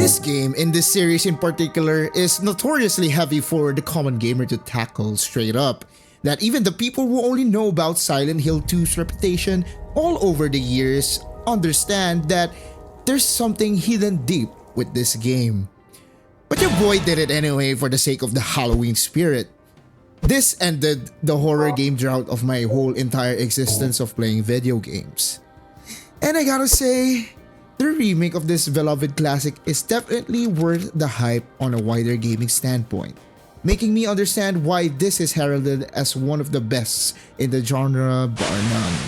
This game, in this series in particular, is notoriously heavy for the common gamer to tackle straight up. That even the people who only know about Silent Hill 2's reputation all over the years understand that there's something hidden deep with this game. But your boy did it anyway for the sake of the Halloween spirit. This ended the horror game drought of my whole entire existence of playing video games. And I gotta say, the remake of this beloved classic is definitely worth the hype on a wider gaming standpoint, making me understand why this is heralded as one of the best in the genre bar none.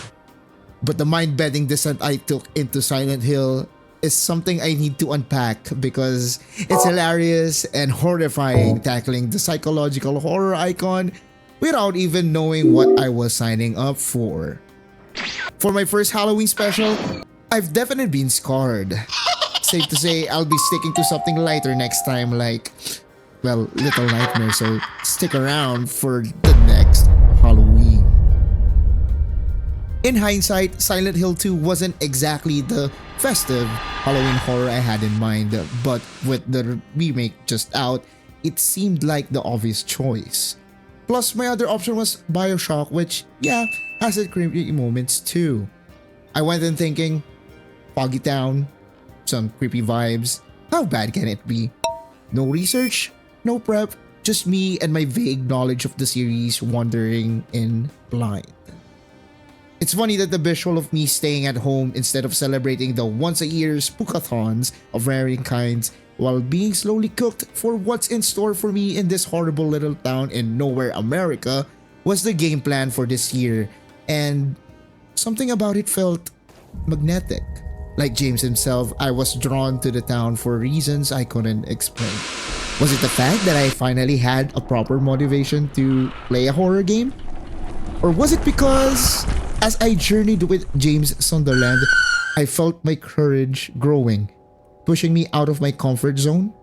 But the mind-bending descent I took into Silent Hill is something I need to unpack because it's hilarious and horrifying tackling the psychological horror icon without even knowing what I was signing up for. For my first Halloween special, I've definitely been scarred. Safe to say, I'll be sticking to something lighter next time, like, well, Little Nightmare, so stick around for the next Halloween. In hindsight, Silent Hill 2 wasn't exactly the festive Halloween horror I had in mind, but with the remake just out, it seemed like the obvious choice. Plus, my other option was BioShock, which, yeah, has its creepy moments too. I went in thinking, foggy town, some creepy vibes, how bad can it be? No research, no prep, just me and my vague knowledge of the series wandering in blind. It's funny that the visual of me staying at home instead of celebrating the once-a-year spookathons of varying kinds while being slowly cooked for what's in store for me in this horrible little town in nowhere America was the game plan for this year, and something about it felt magnetic. Like James himself, I was drawn to the town for reasons I couldn't explain. Was it the fact that I finally had a proper motivation to play a horror game? Or was it because, as I journeyed with James Sunderland, I felt my courage growing, pushing me out of my comfort zone?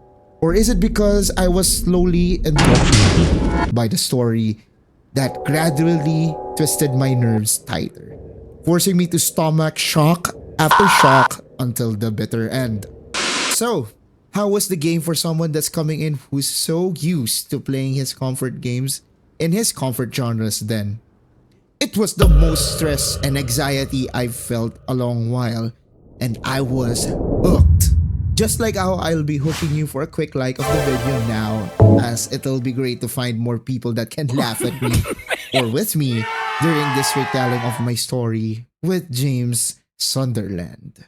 Or is it because I was slowly enthralled by the story that gradually twisted my nerves tighter, forcing me to stomach shock after shock until the bitter end? So, how was the game for someone that's coming in who's so used to playing his comfort games in his comfort genres then? It was the most stress and anxiety I've felt a long while, and I was hooked. Just like how I'll be hooking you for a quick like of the video now, as it'll be great to find more people that can laugh at me or with me during this retelling of my story with James Sunderland.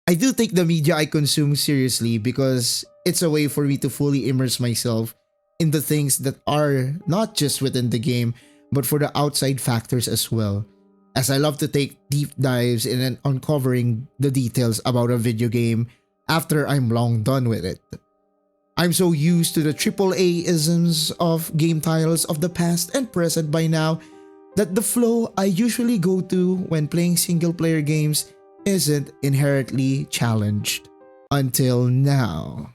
I do take the media I consume seriously because it's a way for me to fully immerse myself in the things that are not just within the game, but for the outside factors as well, as I love to take deep dives in and uncovering the details about a video game after I'm long done with it. I'm so used to the AAA-isms of game titles of the past and present by now that the flow I usually go to when playing single-player games isn't inherently challenged. Until now.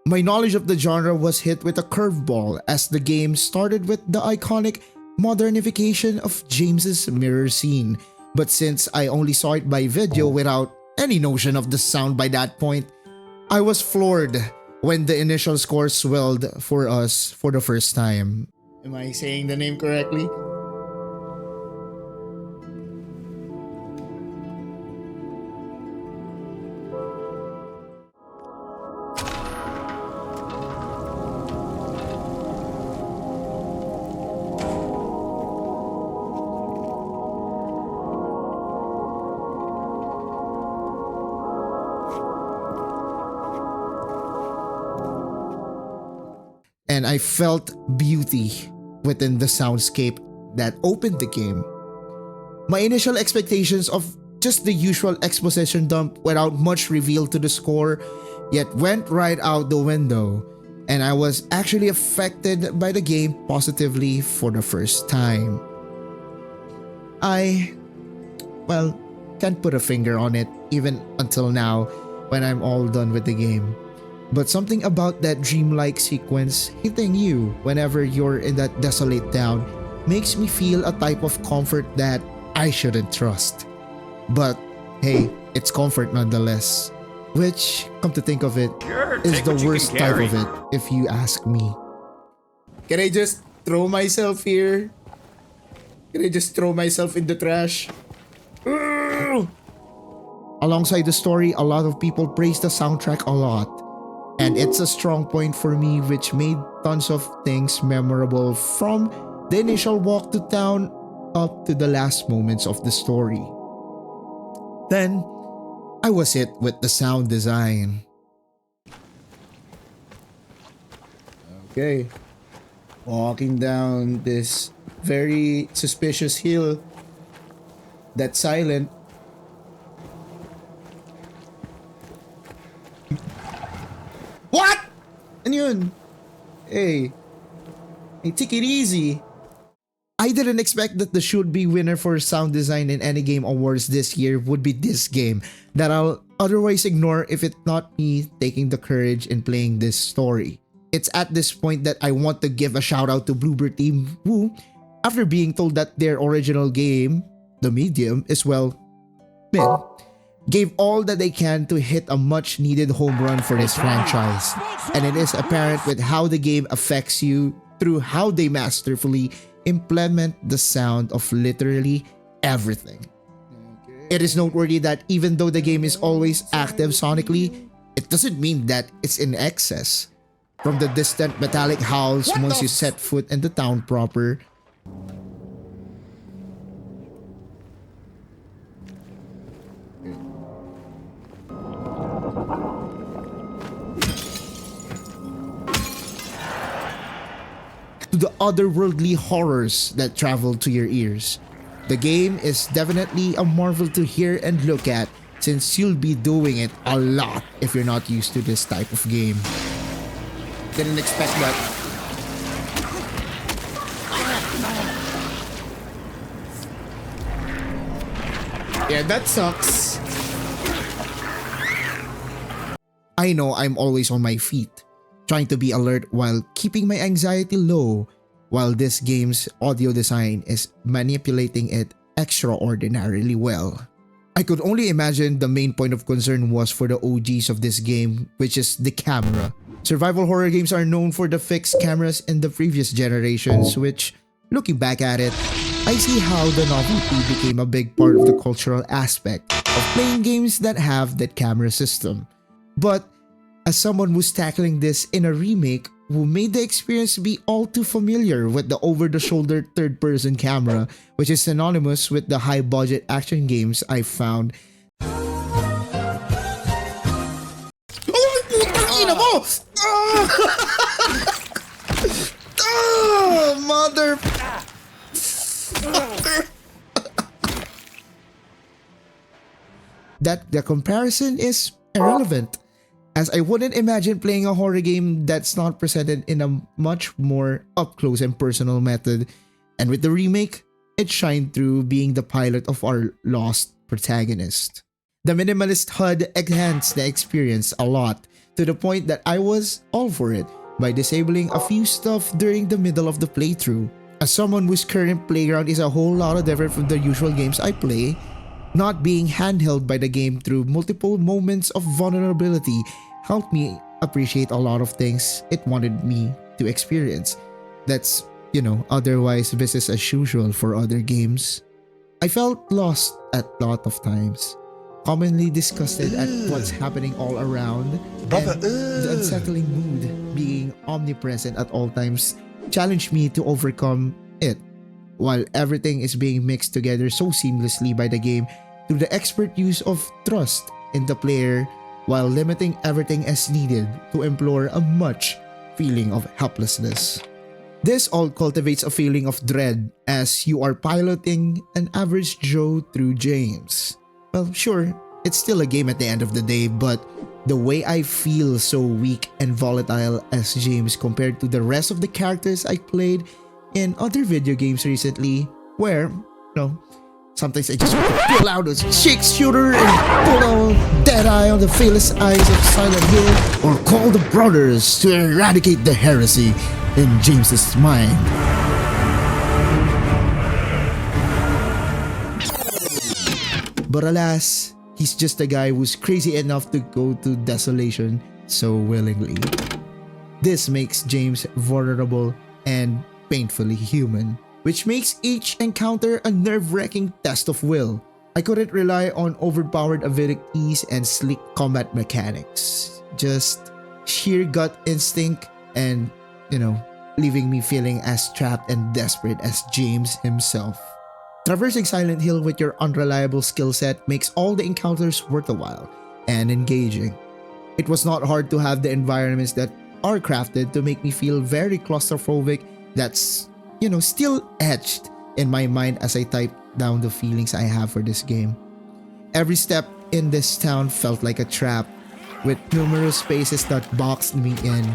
My knowledge of the genre was hit with a curveball as the game started with the iconic modernification of James's mirror scene, but since I only saw it by video without any notion of the sound by that point, I was floored when the initial score swelled for us for the first time. Am I saying the name correctly? And I felt beauty within the soundscape that opened the game. My initial expectations of just the usual exposition dump without much reveal to the score yet went right out the window, and I was actually affected by the game positively for the first time. Well, can't put a finger on it even until now when I'm all done with the game. But something about that dreamlike sequence hitting you whenever you're in that desolate town makes me feel a type of comfort that I shouldn't trust. But hey, it's comfort nonetheless. which, come to think of it, Sure, is take the what you worst can type carry. of it, if you ask me. Can I just throw myself here? Can I just throw myself in the trash? Ugh! Alongside the story, a lot of people praise the soundtrack a lot. And it's a strong point for me, which made tons of things memorable from the initial walk to town up to the last moments of the story. Then, I was hit with the sound design. Okay. Walking down this very suspicious hill that's silent. What? Ano yun? Hey, take it easy. I didn't expect that the should-be winner for sound design in any game awards this year would be this game that I'll otherwise ignore if it's not me taking the courage in playing this story. It's at this point that I want to give a shout out to Bloober Team who, after being told that their original game, The Medium, is well, mid, gave all that they can to hit a much needed home run for this franchise. And it is apparent with how the game affects you through how they masterfully implement the sound of literally everything. It is noteworthy that even though the game is always active sonically, it doesn't mean that it's in excess. From the distant metallic howls once you set foot in the town proper, to the otherworldly horrors that travel to your ears. The game is definitely a marvel to hear and look at, since you'll be doing it a lot if you're not used to this type of game. Didn't expect that. Yeah, that sucks. I know I'm always on my feet, trying to be alert while keeping my anxiety low, while this game's audio design is manipulating it extraordinarily well. I could only imagine the main point of concern was for the OGs of this game, which is the camera. Survival horror games are known for the fixed cameras in the previous generations, which, looking back at it, I see how the novelty became a big part of the cultural aspect of playing games that have that camera system. But as someone who's tackling this in a remake who made the experience be all too familiar with the over-the-shoulder third-person camera, which is synonymous with the high-budget action games I found. Oh, putang ina mo! Oh, mother... that the comparison is irrelevant, as I wouldn't imagine playing a horror game that's not presented in a much more up-close and personal method, and with the remake, it shined through being the pilot of our lost protagonist. The minimalist HUD enhanced the experience a lot, to the point that I was all for it by disabling a few stuff during the middle of the playthrough. As someone whose current playground is a whole lot different from the usual games I play, not being handheld by the game through multiple moments of vulnerability helped me appreciate a lot of things it wanted me to experience. That's, otherwise business as usual for other games. I felt lost at a lot of times, commonly disgusted at what's happening all around, and the unsettling mood being omnipresent at all times challenged me to overcome it, while everything is being mixed together so seamlessly by the game through the expert use of trust in the player while limiting everything as needed to implore a much feeling of helplessness. This all cultivates a feeling of dread as you are piloting an average Joe through James. Well, sure, it's still a game at the end of the day, but the way I feel so weak and volatile as James compared to the rest of the characters I played in other video games recently, where, sometimes I just want to pull out a six shooter and pull a dead eye on the fearless eyes of Silent Hill, or call the brothers to eradicate the heresy in James's mind. But alas, He's just a guy who's crazy enough to go to desolation so willingly. This makes James vulnerable and painfully human, which makes each encounter a nerve-wracking test of will. I couldn't rely on overpowered abilities and slick combat mechanics. Just sheer gut instinct and, leaving me feeling as trapped and desperate as James himself. Traversing Silent Hill with your unreliable skill set makes all the encounters worth a while and engaging. It was not hard to have the environments that are crafted to make me feel very claustrophobic that's, still etched in my mind as I type down the feelings I have for this game. Every step in this town felt like a trap, with numerous spaces that boxed me in,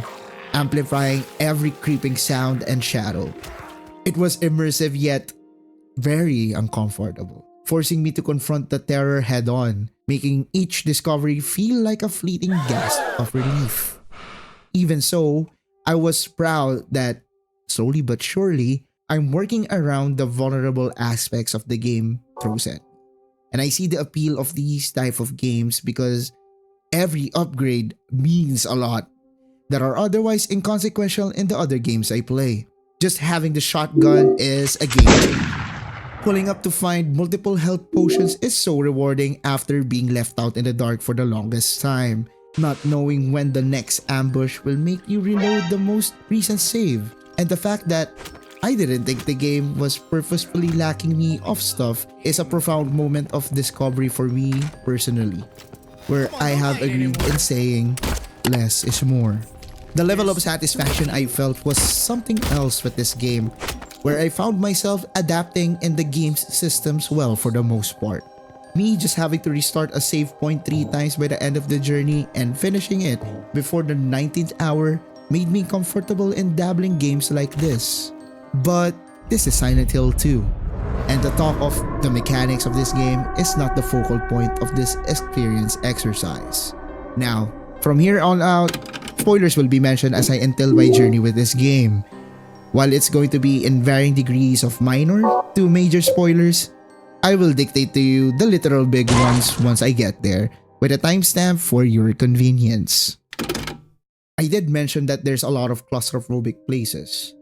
amplifying every creeping sound and shadow. It was immersive yet very uncomfortable, forcing me to confront the terror head on, making each discovery feel like a fleeting gasp of relief. Even so, I was proud that, slowly but surely, I'm working around the vulnerable aspects of the game throws at me. And I see the appeal of these type of games because every upgrade means a lot that are otherwise inconsequential in the other games I play. Just having the shotgun is a game changer. Pulling up to find multiple health potions is so rewarding after being left out in the dark for the longest time. Not knowing when the next ambush will make you reload the most recent save. And the fact that I didn't think the game was purposefully lacking me of stuff is a profound moment of discovery for me personally, where I have agreed in saying less is more. The level of satisfaction I felt was something else with this game, where I found myself adapting in the game's systems well for the most part. Me just having to restart a save point 3 times by the end of the journey and finishing it before the 19th hour made me comfortable in dabbling games like this. But this is Silent Hill 2, and the talk of the mechanics of this game is not the focal point of this experience exercise. Now, from here on out, spoilers will be mentioned as I entail my journey with this game. While it's going to be in varying degrees of minor to major spoilers, I will dictate to you the literal big ones once I get there, with a timestamp for your convenience. I did mention that there's a lot of claustrophobic places.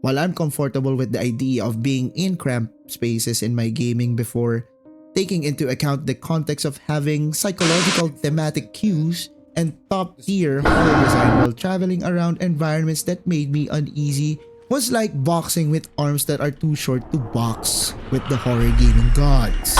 While I'm comfortable with the idea of being in cramped spaces in my gaming before taking into account the context of having psychological thematic cues and top-tier horror design while traveling around environments that made me uneasy, was like boxing with arms that are too short to box with the horror gaming gods.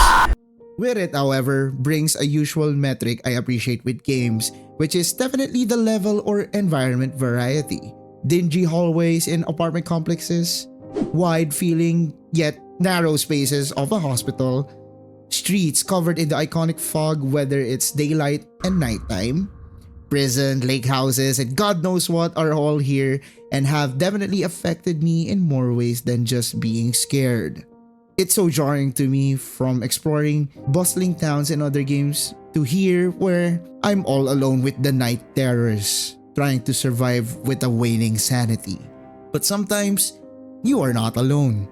With it, however, brings a usual metric I appreciate with games, which is definitely the level or environment variety. Dingy hallways in apartment complexes, wide feeling yet narrow spaces of a hospital, streets covered in the iconic fog whether it's daylight and nighttime, prison, lake houses, and God knows what are all here and have definitely affected me in more ways than just being scared. It's so jarring to me from exploring bustling towns in other games to here where I'm all alone with the night terrors, trying to survive with a waning sanity. But sometimes, you are not alone.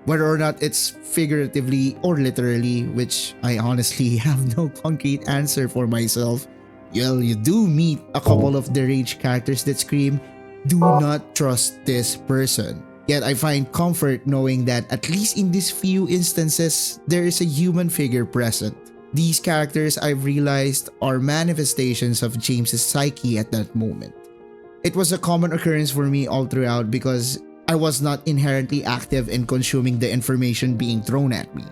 Whether or not it's figuratively or literally, which I honestly have no concrete answer for myself. Well, you do meet a couple of deranged characters that scream, "Do not trust this person." Yet I find comfort knowing that at least in these few instances, there is a human figure present. These characters, I've realized, are manifestations of James's psyche at that moment. It was a common occurrence for me all throughout because I was not inherently active in consuming the information being thrown at me.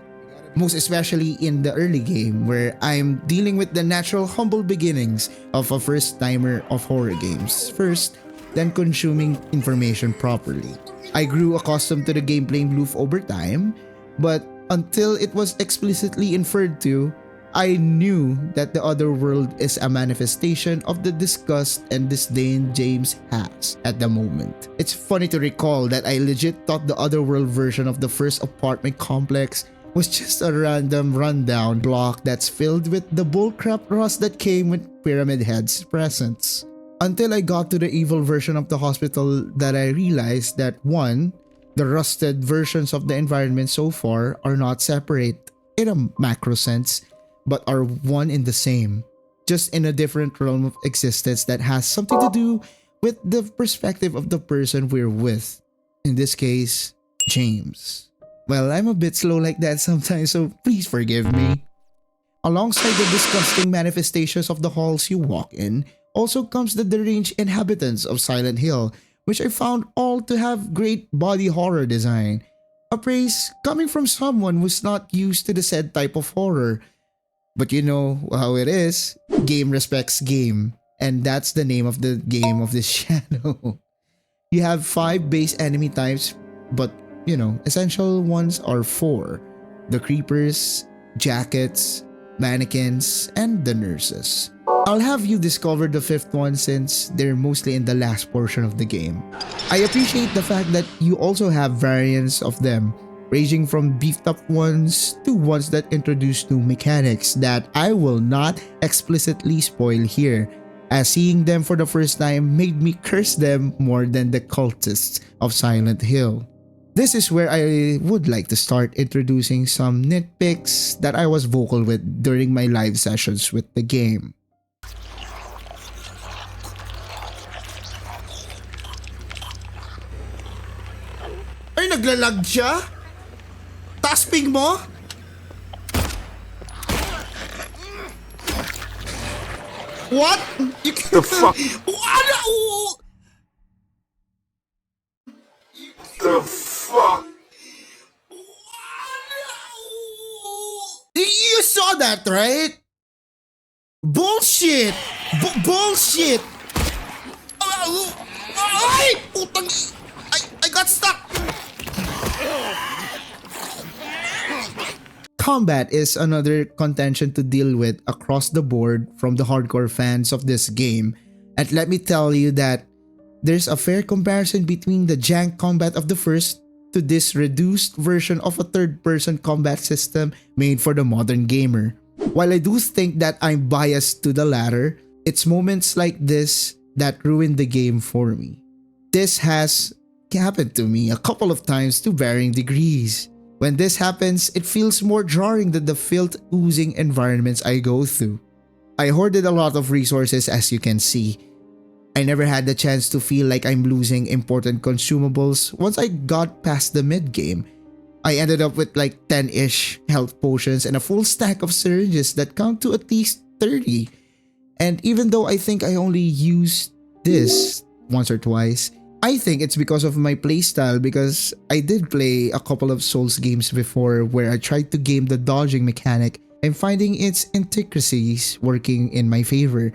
Most especially in the early game where I'm dealing with the natural humble beginnings of a first-timer of horror games first, then consuming information properly. I grew accustomed to the gameplay loop over time, but until it was explicitly inferred to, I knew that the other world is a manifestation of the disgust and disdain James has at the moment. It's funny to recall that I legit thought the otherworld version of the first apartment complex was just a random rundown block that's filled with the bullcrap rust that came with Pyramid Head's presence. Until I got to the evil version of the hospital that I realized that 1. The rusted versions of the environment so far are not separate in a macro sense, but are one in the same, just in a different realm of existence that has something to do with the perspective of the person we're with. In this case, James. Well, I'm a bit slow like that sometimes, so please forgive me. Alongside the disgusting manifestations of the halls you walk in, also comes the deranged inhabitants of Silent Hill, which I found all to have great body horror design. A praise coming from someone who's not used to the said type of horror. But you know how it is, game respects game, and that's the name of the game of this channel. You have 5 base enemy types, but essential ones are 4. The creepers, jackets, mannequins, and the nurses. I'll have you discover the 5th one since they're mostly in the last portion of the game. I appreciate the fact that you also have variants of them, ranging from beefed up ones to ones that introduce new mechanics that I will not explicitly spoil here, as seeing them for the first time made me curse them more than the cultists of Silent Hill. This is where I would like to start introducing some nitpicks that I was vocal with during my live sessions with the game. Ay, naglalag siya? Taas ping mo? What? The fuck? What? The fuck? You saw that, right? Bullshit! Bullshit! Ay! Putang... I got stuck! Combat is another contention to deal with across the board from the hardcore fans of this game, and let me tell you that there's a fair comparison between the jank combat of the first to this reduced version of a third-person combat system made for the modern gamer. While I do think that I'm biased to the latter, it's moments like this that ruin the game for me. This has happened to me a couple of times to varying degrees. When this happens, it feels more jarring than the filth-oozing environments I go through. I hoarded a lot of resources, as you can see. I never had the chance to feel like I'm losing important consumables once I got past the mid-game. I ended up with like 10-ish health potions and a full stack of syringes that count to at least 30. And even though I think I only used this once or twice, I think it's because of my playstyle, because I did play a couple of Souls games before where I tried to game the dodging mechanic and finding its intricacies working in my favor,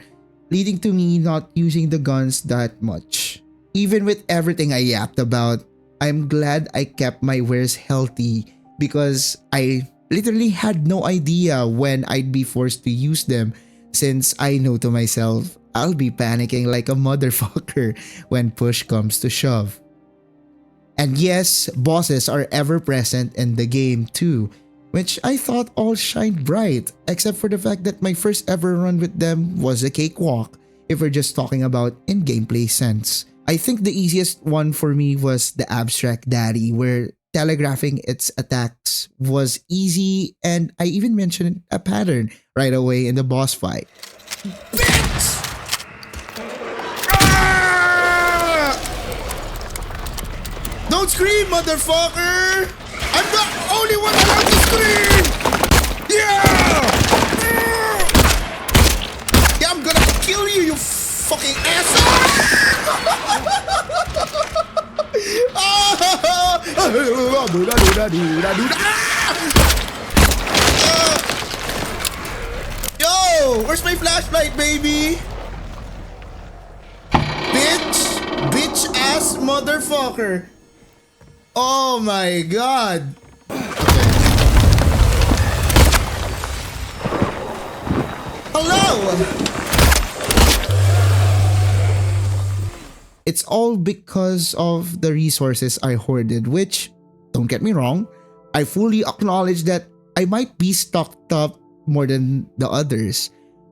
leading to me not using the guns that much. Even with everything I yapped about, I'm glad I kept my wares healthy because I literally had no idea when I'd be forced to use them, since I know to myself, I'll be panicking like a motherfucker when push comes to shove. And yes, bosses are ever present in the game too, which I thought all shined bright, except for the fact that my first ever run with them was a cakewalk, if we're just talking about in gameplay sense. I think the easiest one for me was the Abstract Daddy, where telegraphing its attacks was easy, and I even mentioned a pattern right away in the boss fight. Bitch! Don't scream, motherfucker! I'm the only one allowed to scream! Yeah! Yeah, I'm gonna kill you, you fucking Yo! Where's my flashlight, baby? Bitch ass motherfucker. Oh my god. Hello! It's all because of the resources I hoarded, which, don't get me wrong, I fully acknowledge that I might be stocked up more than the others,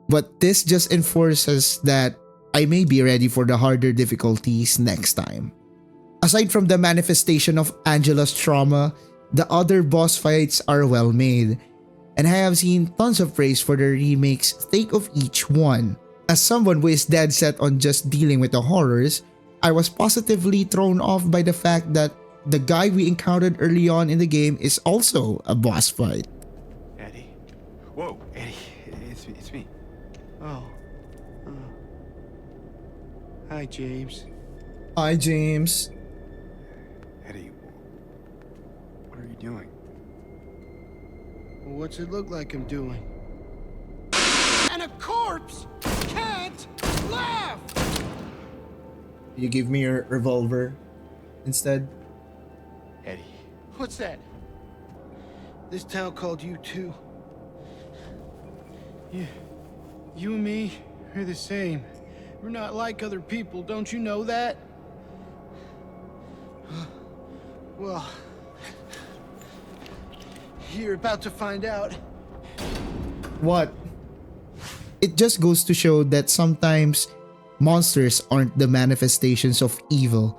but this just enforces that I may be ready for the harder difficulties next time. Aside from the manifestation of Angela's trauma, the other boss fights are well made. and I have seen tons of praise for the remake's take of each one. As someone who is dead set on just dealing with the horrors, I was positively thrown off by the fact that the guy we encountered early on in the game is also a boss fight. Eddie. Whoa, Eddie. It's me. Oh. Hi, James. Hi, James. Eddie, what are you doing? Well, what's it look like I'm doing? And a corpse can't laugh! You give me your revolver instead? Eddie. What's that? This town called you too. You and me are the same. We're not like other people, don't you know that? Well, you're about to find out. What? It just goes to show that sometimes monsters aren't the manifestations of evil,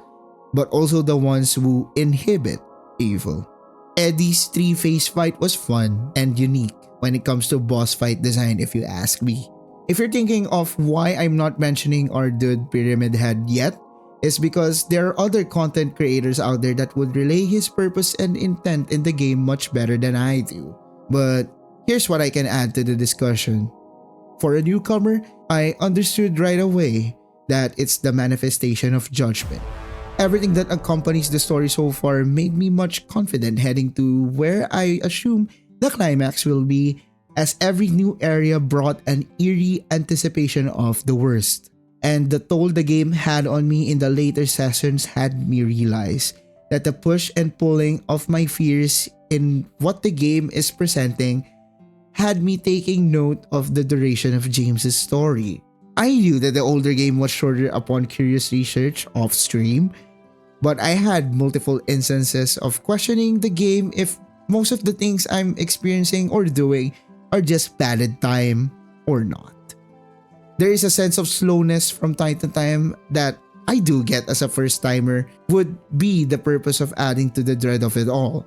but also the ones who inhibit evil. Eddie's three-phase fight was fun and unique when it comes to boss fight design, if you ask me. If you're thinking of why I'm not mentioning our dude Pyramid Head yet, it's because there are other content creators out there that would relay his purpose and intent in the game much better than I do. But here's what I can add to the discussion. For a newcomer, I understood right away that it's the manifestation of judgment. Everything that accompanies the story so far made me much confident heading to where I assume the climax will be, as every new area brought an eerie anticipation of the worst. And the toll the game had on me in the later sessions had me realize that the push and pulling of my fears in what the game is presenting had me taking note of the duration of James's story. I knew that the older game was shorter upon curious research off stream, but I had multiple instances of questioning the game if most of the things I'm experiencing or doing are just padded time or not. There is a sense of slowness from time to time that I do get as a first timer would be the purpose of adding to the dread of it all.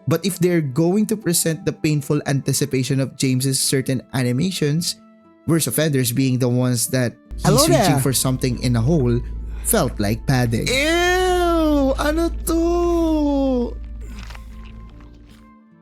But if they're going to present the painful anticipation of James's certain animations, worse offenders being the ones that he's reaching for something in a hole, felt like padding. Ew! Ano to?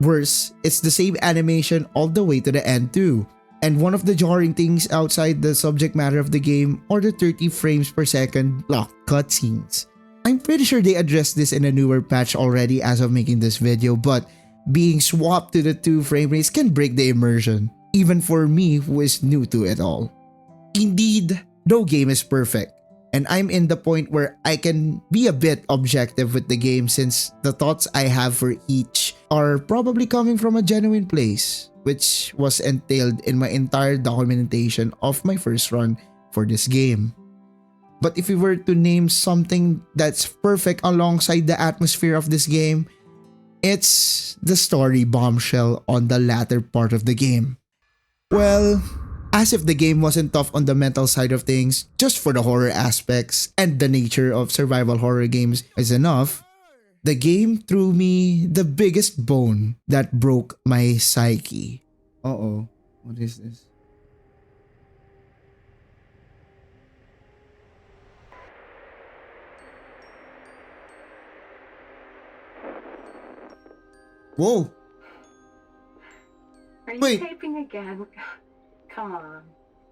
Worse, it's the same animation all the way to the end too. And one of the jarring things outside the subject matter of the game are the 30 frames per second blocked cutscenes. I'm pretty sure they addressed this in a newer patch already as of making this video, but being swapped to the 2 frame rates can break the immersion, even for me who is new to it all. Indeed, no game is perfect, and I'm in the point where I can be a bit objective with the game since the thoughts I have for each are probably coming from a genuine place, which was entailed in my entire documentation of my first run for this game. But if we were to name something that's perfect alongside the atmosphere of this game, it's the story bombshell on the latter part of the game. Well, as if the game wasn't tough on the mental side of things, just for the horror aspects and the nature of survival horror games is enough, the game threw me the biggest bone that broke my psyche. Uh-oh, what is this? Whoa! Are you Wait. taping again? Come on.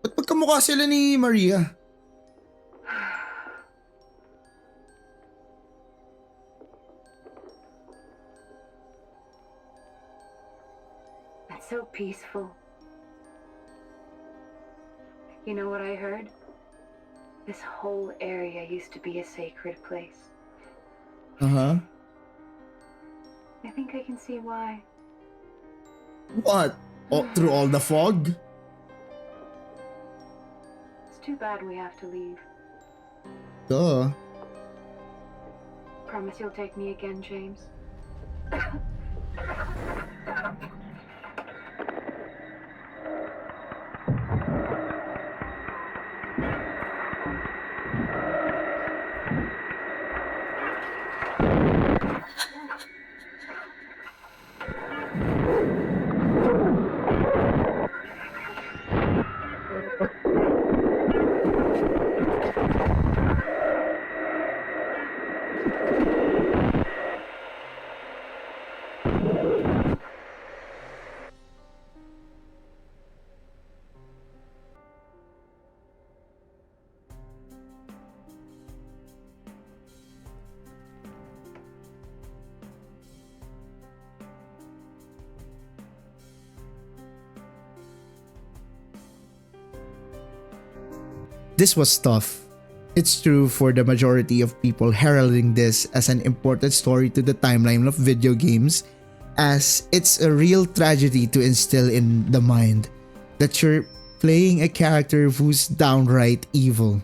Ba't magkamukha sila ni Maria? That's so peaceful. You know what I heard? This whole area used to be a sacred place. Uh-huh. I think I can see why. What? Oh, through all the fog? It's too bad we have to leave. Duh. Promise you'll take me again, James? This was tough. It's true for the majority of people heralding this as an important story to the timeline of video games, as it's a real tragedy to instill in the mind that you're playing a character who's downright evil.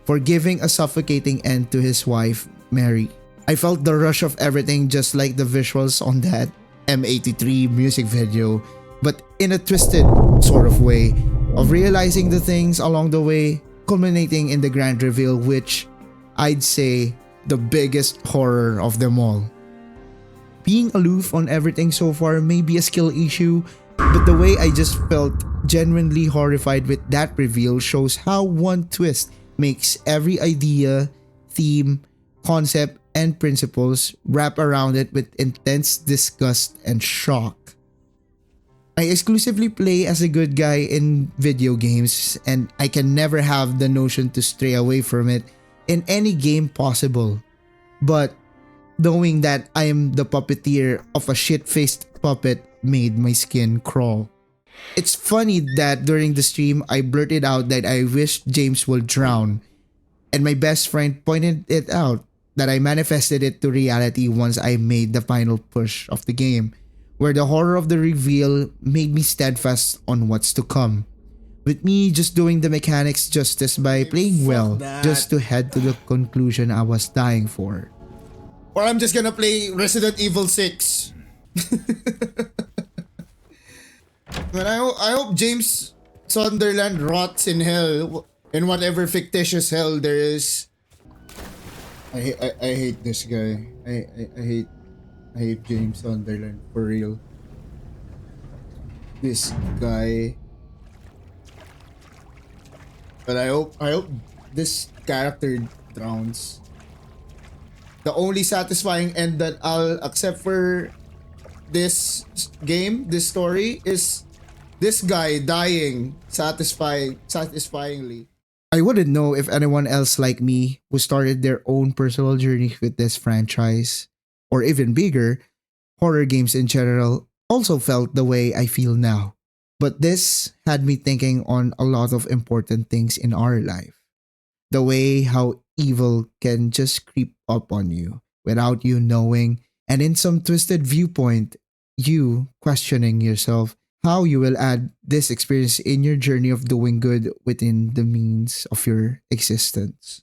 For giving a suffocating end to his wife, Mary. I felt the rush of everything just like the visuals on that M83 music video, but in a twisted sort of way of realizing the things along the way, culminating in the grand reveal, which I'd say the biggest horror of them all. Being aloof on everything so far may be a skill issue, but the way I just felt genuinely horrified with that reveal shows how one twist makes every idea, theme, concept, and principles wrap around it with intense disgust and shock. I exclusively play as a good guy in video games, and I can never have the notion to stray away from it in any game possible. But knowing that I am the puppeteer of a shit-faced puppet made my skin crawl. It's funny that during the stream I blurted out that I wished James would drown, and my best friend pointed it out that I manifested it to reality once I made the final push of the game, where the horror of the reveal made me steadfast on what's to come, with me just doing the mechanics justice by playing well just to head to the conclusion I was dying for. Or I'm just gonna play Resident Evil 6. Man, I hope James Sunderland rots in hell, in whatever fictitious hell there is. I hate this guy. I hate James Sunderland for real. This guy. But I hope this character drowns. The only satisfying end that I'll accept for this game, this story, is this guy dying satisfyingly. I wouldn't know if anyone else like me who started their own personal journey with this franchise, or even bigger, horror games in general, also felt the way I feel now. But this had me thinking on a lot of important things in our life. The way how evil can just creep up on you without you knowing, and in some twisted viewpoint, you questioning yourself how you will add this experience in your journey of doing good within the means of your existence.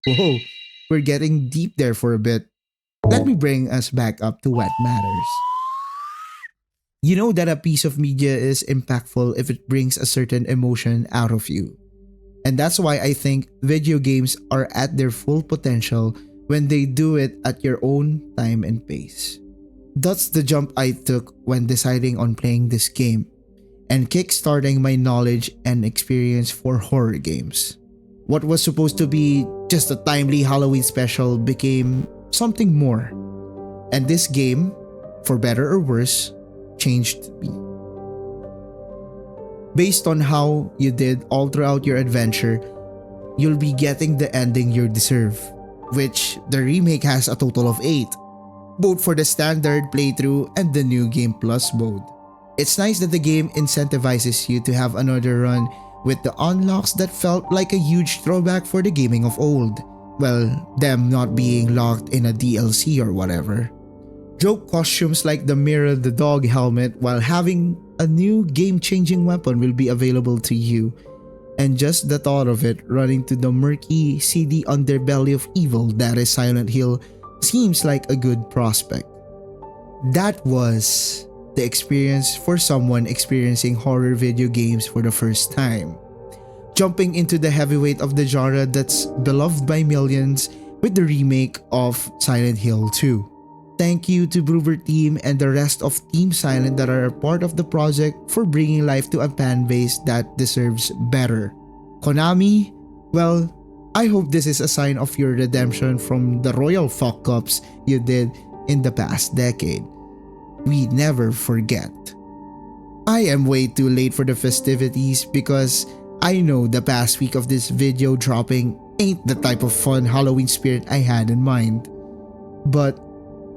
Whoa, we're getting deep there for a bit. Let me bring us back up to what matters. You know that a piece of media is impactful if it brings a certain emotion out of you. And that's why I think video games are at their full potential when they do it at your own time and pace. That's the jump I took when deciding on playing this game and kickstarting my knowledge and experience for horror games. What was supposed to be just a timely Halloween special became something more. And this game, for better or worse, changed me. Based on how you did all throughout your adventure, you'll be getting the ending you deserve, which the remake has a total of 8. Both for the standard playthrough and the new game plus mode. It's nice that the game incentivizes you to have another run with the unlocks that felt like a huge throwback for the gaming of old. Well, them not being locked in a DLC or whatever. Joke costumes like the Mirror the Dog helmet while having a new game-changing weapon will be available to you. And just the thought of it running to the murky, seedy underbelly of evil that is Silent Hill seems like a good prospect. That was the experience for someone experiencing horror video games for the first time. Jumping into the heavyweight of the genre that's beloved by millions with the remake of Silent Hill 2. Thank you to Bloober Team and the rest of Team Silent that are a part of the project for bringing life to a fan base that deserves better. Konami, well, I hope this is a sign of your redemption from the royal fuck-ups you did in the past decade. We never forget. I am way too late for the festivities because I know the past week of this video dropping ain't the type of fun Halloween spirit I had in mind. But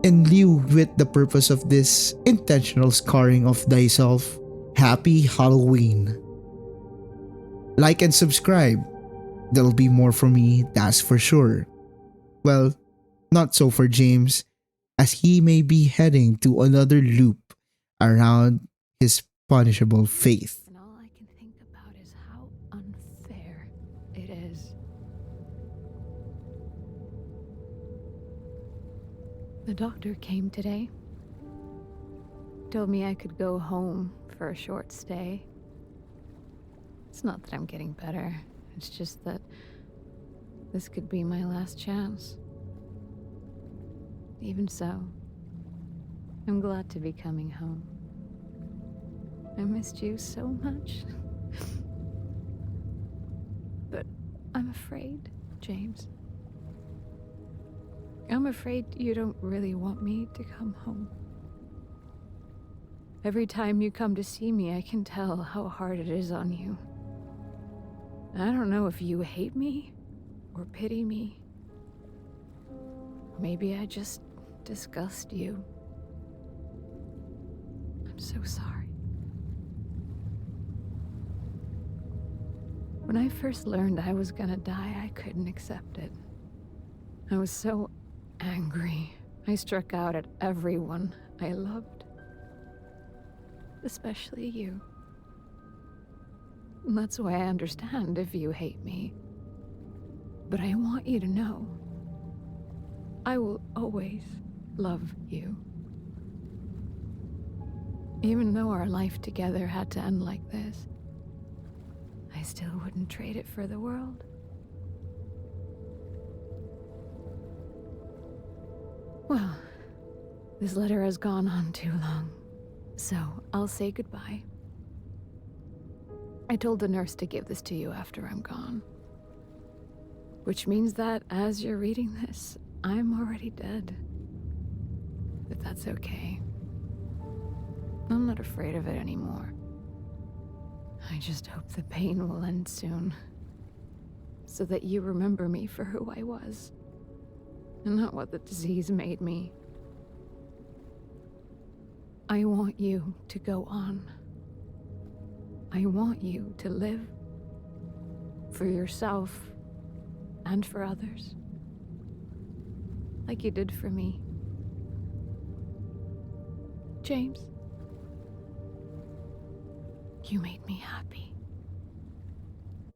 in lieu with the purpose of this intentional scarring of thyself, happy Halloween. Like and subscribe. There'll be more for me, that's for sure. Well, not so for James, as he may be heading to another loop around his punishable faith. And all I can think about is how unfair it is. The doctor came today. Told me I could go home for a short stay. It's not that I'm getting better. It's just that this could be my last chance. Even so, I'm glad to be coming home. I missed you so much. But I'm afraid, James. I'm afraid you don't really want me to come home. Every time you come to see me, I can tell how hard it is on you. I don't know if you hate me or pity me. Maybe I just disgust you. I'm so sorry. When I first learned I was gonna die, I couldn't accept it. I was so angry. I struck out at everyone I loved. Especially you. And that's why I understand if you hate me. But I want you to know, I will always love you. Even though our life together had to end like this, I still wouldn't trade it for the world. Well, this letter has gone on too long, so I'll say goodbye. I told the nurse to give this to you after I'm gone. Which means that as you're reading this, I'm already dead. But that's okay. I'm not afraid of it anymore. I just hope the pain will end soon. So that you remember me for who I was. And not what the disease made me. I want you to go on. I want you to live. For yourself. And for others. Like you did for me. James. You made me happy.